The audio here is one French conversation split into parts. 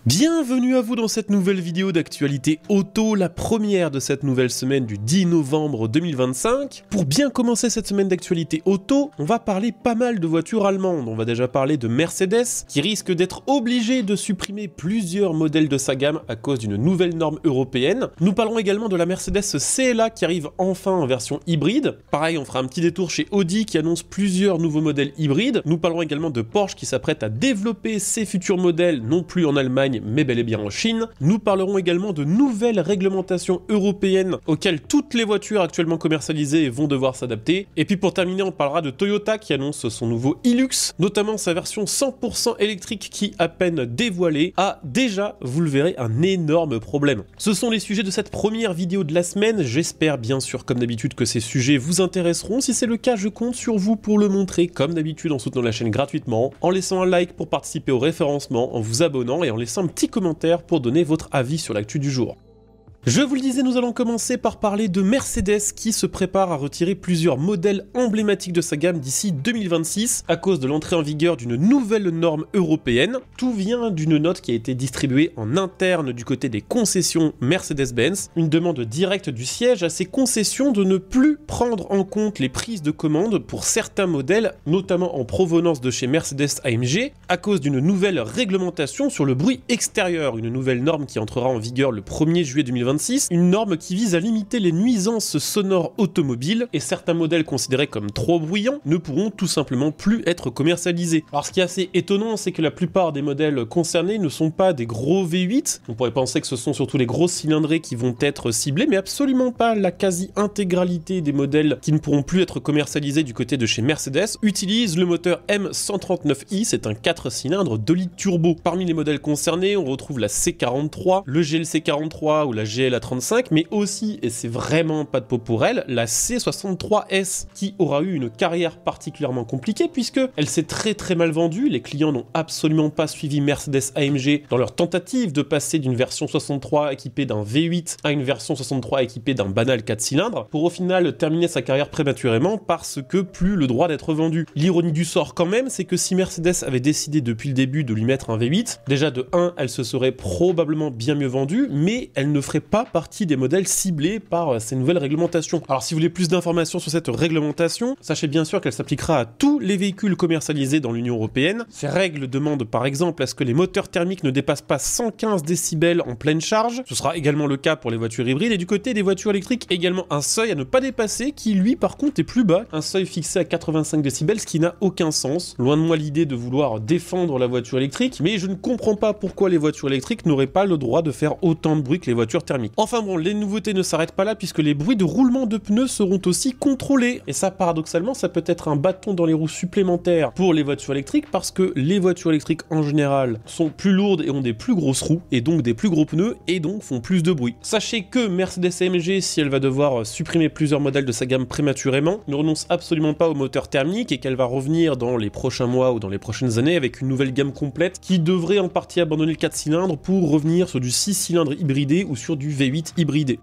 Bienvenue à vous dans cette nouvelle vidéo d'actualité auto, la première de cette nouvelle semaine du 10 novembre 2025. Pour bien commencer cette semaine d'actualité auto, on va parler pas mal de voitures allemandes. On va déjà parler de Mercedes, qui risque d'être obligé de supprimer plusieurs modèles de sa gamme à cause d'une nouvelle norme européenne. Nous parlerons également de la Mercedes CLA qui arrive enfin en version hybride. Pareil, on fera un petit détour chez Audi qui annonce plusieurs nouveaux modèles hybrides. Nous parlerons également de Porsche qui s'apprête à développer ses futurs modèles, non plus en Allemagne, mais bel et bien en Chine. Nous parlerons également de nouvelles réglementations européennes auxquelles toutes les voitures actuellement commercialisées vont devoir s'adapter. Et puis pour terminer, on parlera de Toyota qui annonce son nouveau Hilux, notamment sa version 100% électrique qui, à peine dévoilée, a déjà, vous le verrez, un énorme problème. Ce sont les sujets de cette première vidéo de la semaine. J'espère bien sûr, comme d'habitude, que ces sujets vous intéresseront. Si c'est le cas, je compte sur vous pour le montrer, comme d'habitude, en soutenant la chaîne gratuitement, en laissant un like pour participer au référencement, en vous abonnant et en laissant un petit commentaire pour donner votre avis sur l'actu du jour. Je vous le disais, nous allons commencer par parler de Mercedes qui se prépare à retirer plusieurs modèles emblématiques de sa gamme d'ici 2026 à cause de l'entrée en vigueur d'une nouvelle norme européenne. Tout vient d'une note qui a été distribuée en interne du côté des concessions Mercedes-Benz, une demande directe du siège à ces concessions de ne plus prendre en compte les prises de commande pour certains modèles, notamment en provenance de chez Mercedes-AMG, à cause d'une nouvelle réglementation sur le bruit extérieur, une nouvelle norme qui entrera en vigueur le 1er juillet 2026. Une norme qui vise à limiter les nuisances sonores automobiles et certains modèles considérés comme trop bruyants ne pourront tout simplement plus être commercialisés. Alors ce qui est assez étonnant, c'est que la plupart des modèles concernés ne sont pas des gros V8. On pourrait penser que ce sont surtout les grosses cylindrées qui vont être ciblées, mais absolument pas. La quasi-intégralité des modèles qui ne pourront plus être commercialisés du côté de chez Mercedes utilisent le moteur M139i, c'est un 4 cylindres 2 litres turbo. Parmi les modèles concernés, on retrouve la C43, le GLC 43 ou la GLA35, mais aussi, et c'est vraiment pas de peau pour elle, la C63S, qui aura eu une carrière particulièrement compliquée puisque elle s'est très mal vendue. Les clients n'ont absolument pas suivi Mercedes-AMG dans leur tentative de passer d'une version 63 équipée d'un V8 à une version 63 équipée d'un banal 4 cylindres, pour au final terminer sa carrière prématurément parce que plus le droit d'être vendu. L'ironie du sort quand même, c'est que si Mercedes avait décidé depuis le début de lui mettre un V8, déjà de 1, elle se serait probablement bien mieux vendue, mais elle ne ferait pas partie des modèles ciblés par ces nouvelles réglementations. Alors si vous voulez plus d'informations sur cette réglementation, sachez bien sûr qu'elle s'appliquera à tous les véhicules commercialisés dans l'Union européenne. Ces règles demandent par exemple à ce que les moteurs thermiques ne dépassent pas 115 décibels en pleine charge. Ce sera également le cas pour les voitures hybrides, et du côté des voitures électriques, également un seuil à ne pas dépasser qui lui par contre est plus bas, un seuil fixé à 85 décibels, ce qui n'a aucun sens. Loin de moi l'idée de vouloir défendre la voiture électrique, mais je ne comprends pas pourquoi les voitures électriques n'auraient pas le droit de faire autant de bruit que les voitures thermiques. Enfin bon, les nouveautés ne s'arrêtent pas là puisque les bruits de roulement de pneus seront aussi contrôlés. Et ça, paradoxalement, ça peut être un bâton dans les roues supplémentaires pour les voitures électriques parce que les voitures électriques en général sont plus lourdes et ont des plus grosses roues et donc des plus gros pneus et donc font plus de bruit. Sachez que Mercedes-AMG, si elle va devoir supprimer plusieurs modèles de sa gamme prématurément, ne renonce absolument pas au moteur thermique et qu'elle va revenir dans les prochains mois ou dans les prochaines années avec une nouvelle gamme complète qui devrait en partie abandonner le 4 cylindres pour revenir sur du 6 cylindres hybridé ou sur du V8 hybridé.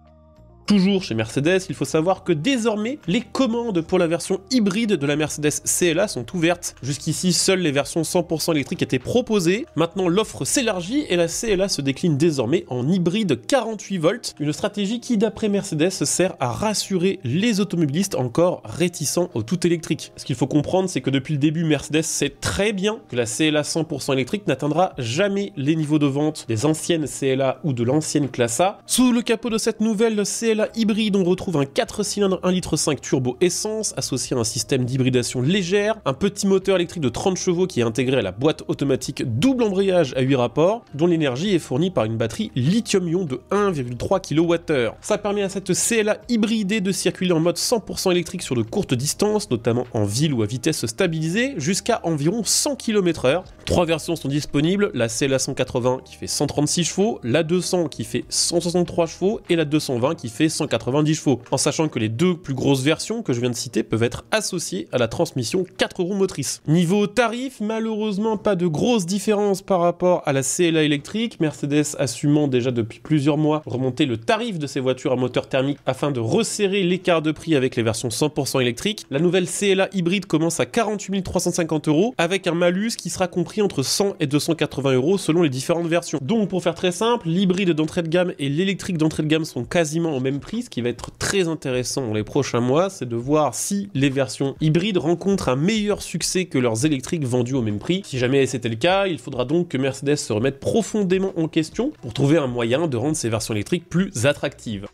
Toujours chez Mercedes, il faut savoir que désormais, les commandes pour la version hybride de la Mercedes CLA sont ouvertes. Jusqu'ici, seules les versions 100% électriques étaient proposées. Maintenant, l'offre s'élargit et la CLA se décline désormais en hybride 48 volts. Une stratégie qui, d'après Mercedes, sert à rassurer les automobilistes encore réticents au tout électrique. Ce qu'il faut comprendre, c'est que depuis le début, Mercedes sait très bien que la CLA 100% électrique n'atteindra jamais les niveaux de vente des anciennes CLA ou de l'ancienne classe A. Sous le capot de cette nouvelle CLA hybride, on retrouve un 4 cylindres 1,5 litre turbo essence associé à un système d'hybridation légère, un petit moteur électrique de 30 chevaux qui est intégré à la boîte automatique double embrayage à 8 rapports, dont l'énergie est fournie par une batterie lithium-ion de 1,3 kWh. Ça permet à cette CLA hybridée de circuler en mode 100% électrique sur de courtes distances, notamment en ville ou à vitesse stabilisée, jusqu'à environ 100 km/h. 3 versions sont disponibles, la CLA 180 qui fait 136 chevaux, la 200 qui fait 163 chevaux et la 220 qui fait fait 190 chevaux, en sachant que les deux plus grosses versions que je viens de citer peuvent être associées à la transmission 4 roues motrices. Niveau tarif, malheureusement pas de grosse différence par rapport à la CLA électrique, Mercedes assumant déjà depuis plusieurs mois remonter le tarif de ses voitures à moteur thermique afin de resserrer l'écart de prix avec les versions 100% électriques. La nouvelle CLA hybride commence à 48 350 € avec un malus qui sera compris entre 100 et 280 € selon les différentes versions. Donc pour faire très simple, l'hybride d'entrée de gamme et l'électrique d'entrée de gamme sont quasiment au même prix. Ce qui va être très intéressant dans les prochains mois, c'est de voir si les versions hybrides rencontrent un meilleur succès que leurs électriques vendus au même prix. Si jamais c'était le cas, il faudra donc que Mercedes se remette profondément en question pour trouver un moyen de rendre ces versions électriques plus attractives.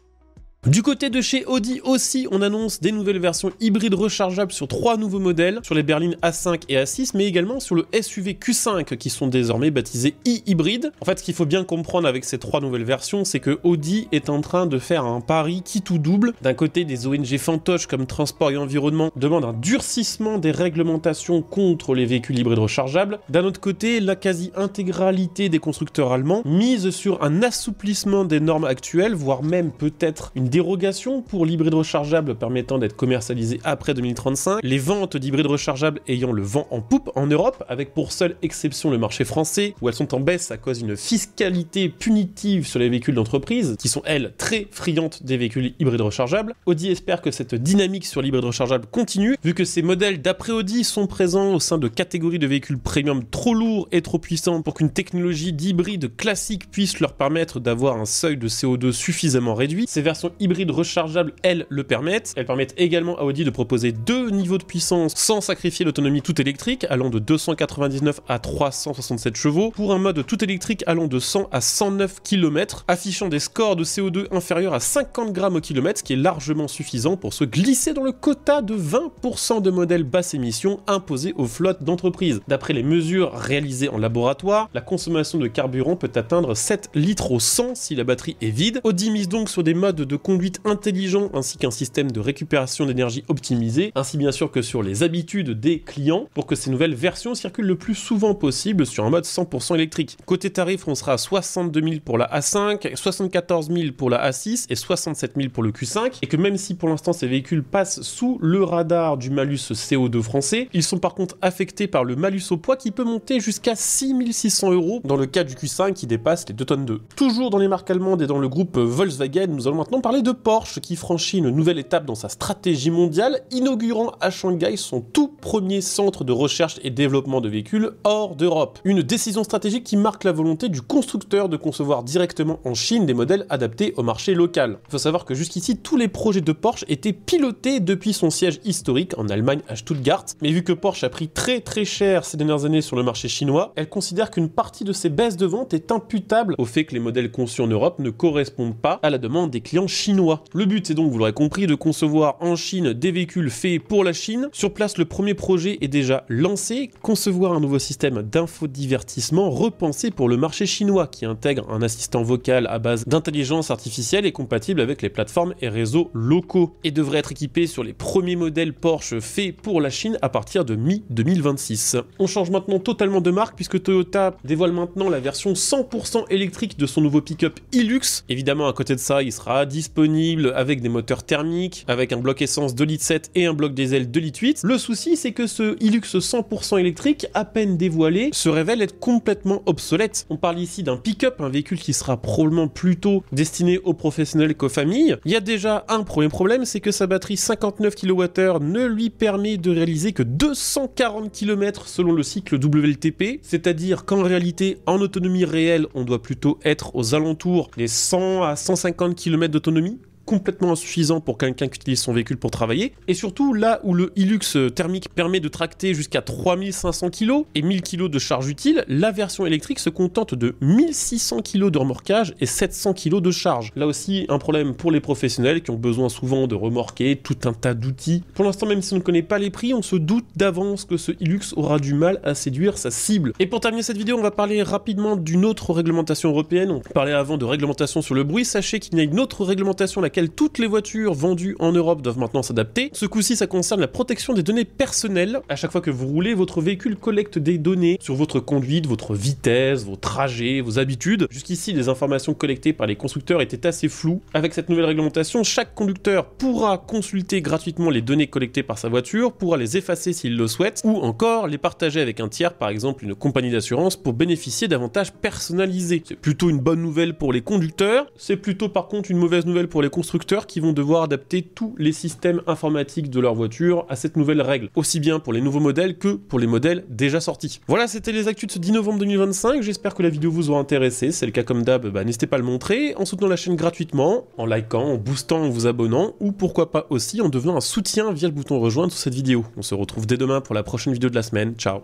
Du côté de chez Audi aussi, on annonce des nouvelles versions hybrides rechargeables sur 3 nouveaux modèles, sur les berlines A5 et A6, mais également sur le SUV Q5 qui sont désormais baptisés e-hybrides. En fait, ce qu'il faut bien comprendre avec ces 3 nouvelles versions, c'est que Audi est en train de faire un pari qui tout double. D'un côté, des ONG fantoches comme Transport et Environnement demandent un durcissement des réglementations contre les véhicules hybrides rechargeables. D'un autre côté, la quasi-intégralité des constructeurs allemands mise sur un assouplissement des normes actuelles, voire même peut-être une dérogation pour l'hybride rechargeable permettant d'être commercialisé après 2035, les ventes d'hybrides rechargeables ayant le vent en poupe en Europe, avec pour seule exception le marché français, où elles sont en baisse à cause d'une fiscalité punitive sur les véhicules d'entreprise, qui sont elles très friandes des véhicules hybrides rechargeables. Audi espère que cette dynamique sur l'hybride rechargeable continue, vu que ces modèles d'après Audi sont présents au sein de catégories de véhicules premium trop lourds et trop puissants pour qu'une technologie d'hybride classique puisse leur permettre d'avoir un seuil de CO2 suffisamment réduit. Ces versions hybrides rechargeables, elles, le permettent. Elles permettent également à Audi de proposer 2 niveaux de puissance sans sacrifier l'autonomie toute électrique, allant de 299 à 367 chevaux, pour un mode tout électrique allant de 100 à 109 km, affichant des scores de CO2 inférieurs à 50 grammes au kilomètre, ce qui est largement suffisant pour se glisser dans le quota de 20% de modèles basse émission imposés aux flottes d'entreprises. D'après les mesures réalisées en laboratoire, la consommation de carburant peut atteindre 7 litres au 100 si la batterie est vide. Audi mise donc sur des modes de conduite intelligent ainsi qu'un système de récupération d'énergie optimisé, ainsi bien sûr que sur les habitudes des clients pour que ces nouvelles versions circulent le plus souvent possible sur un mode 100% électrique. Côté tarif, on sera à 62 000 pour la A5, 74 000 pour la A6 et 67 000 pour le Q5, et que même si pour l'instant ces véhicules passent sous le radar du malus CO2 français, ils sont par contre affectés par le malus au poids qui peut monter jusqu'à 6 600 € dans le cas du Q5 qui dépasse les 2 tonnes 2. Toujours dans les marques allemandes et dans le groupe Volkswagen, nous allons maintenant parler de Porsche qui franchit une nouvelle étape dans sa stratégie mondiale, inaugurant à Shanghai son tout premier centre de recherche et développement de véhicules hors d'Europe. Une décision stratégique qui marque la volonté du constructeur de concevoir directement en Chine des modèles adaptés au marché local. Il faut savoir que jusqu'ici, tous les projets de Porsche étaient pilotés depuis son siège historique en Allemagne à Stuttgart, mais vu que Porsche a pris très cher ces dernières années sur le marché chinois, elle considère qu'une partie de ces baisses de vente est imputable au fait que les modèles conçus en Europe ne correspondent pas à la demande des clients chinois. Le but est donc, vous l'aurez compris, de concevoir en Chine des véhicules faits pour la Chine. Sur place, le premier projet est déjà lancé, concevoir un nouveau système d'infodivertissement repensé pour le marché chinois qui intègre un assistant vocal à base d'intelligence artificielle et compatible avec les plateformes et réseaux locaux, et devrait être équipé sur les premiers modèles Porsche faits pour la Chine à partir de mi-2026. On change maintenant totalement de marque puisque Toyota dévoile maintenant la version 100% électrique de son nouveau pick-up Hilux. Évidemment, à côté de ça, il sera disponible avec des moteurs thermiques, avec un bloc essence 2,7 litres et un bloc diesel 2,8 litres. Le souci, c'est que ce Hilux 100% électrique, à peine dévoilé, se révèle être complètement obsolète. On parle ici d'un pick-up, un véhicule qui sera probablement plutôt destiné aux professionnels qu'aux familles. Il y a déjà un premier problème, c'est que sa batterie 59 kWh ne lui permet de réaliser que 240 km selon le cycle WLTP, c'est-à-dire qu'en réalité, en autonomie réelle, on doit plutôt être aux alentours des 100 à 150 km d'autonomie, complètement insuffisant pour quelqu'un qui utilise son véhicule pour travailler, et surtout là où le Hilux thermique permet de tracter jusqu'à 3500 kg et 1000 kg de charge utile, la version électrique se contente de 1600 kg de remorquage et 700 kg de charge. Là aussi, un problème pour les professionnels qui ont besoin souvent de remorquer tout un tas d'outils. Pour l'instant, même si on ne connaît pas les prix, on se doute d'avance que ce Hilux aura du mal à séduire sa cible. Et pour terminer cette vidéo, on va parler rapidement d'une autre réglementation européenne. On parlait avant de réglementation sur le bruit. Sachez qu'il y a une autre réglementation, la laquelle toutes les voitures vendues en Europe doivent maintenant s'adapter. Ce coup-ci, ça concerne la protection des données personnelles. À chaque fois que vous roulez, votre véhicule collecte des données sur votre conduite, votre vitesse, vos trajets, vos habitudes. Jusqu'ici, les informations collectées par les constructeurs étaient assez floues. Avec cette nouvelle réglementation, chaque conducteur pourra consulter gratuitement les données collectées par sa voiture, pourra les effacer s'il le souhaite, ou encore les partager avec un tiers, par exemple une compagnie d'assurance, pour bénéficier d'avantages personnalisés. C'est plutôt une bonne nouvelle pour les conducteurs, c'est plutôt par contre une mauvaise nouvelle pour les constructeurs qui vont devoir adapter tous les systèmes informatiques de leur voiture à cette nouvelle règle, aussi bien pour les nouveaux modèles que pour les modèles déjà sortis. Voilà, c'était les actus de ce 10 novembre 2025, j'espère que la vidéo vous aura intéressé, c'est le cas comme d'hab, n'hésitez pas à le montrer, en soutenant la chaîne gratuitement, en likant, en boostant, en vous abonnant, ou pourquoi pas aussi en devenant un soutien via le bouton rejoindre sous cette vidéo. On se retrouve dès demain pour la prochaine vidéo de la semaine, ciao.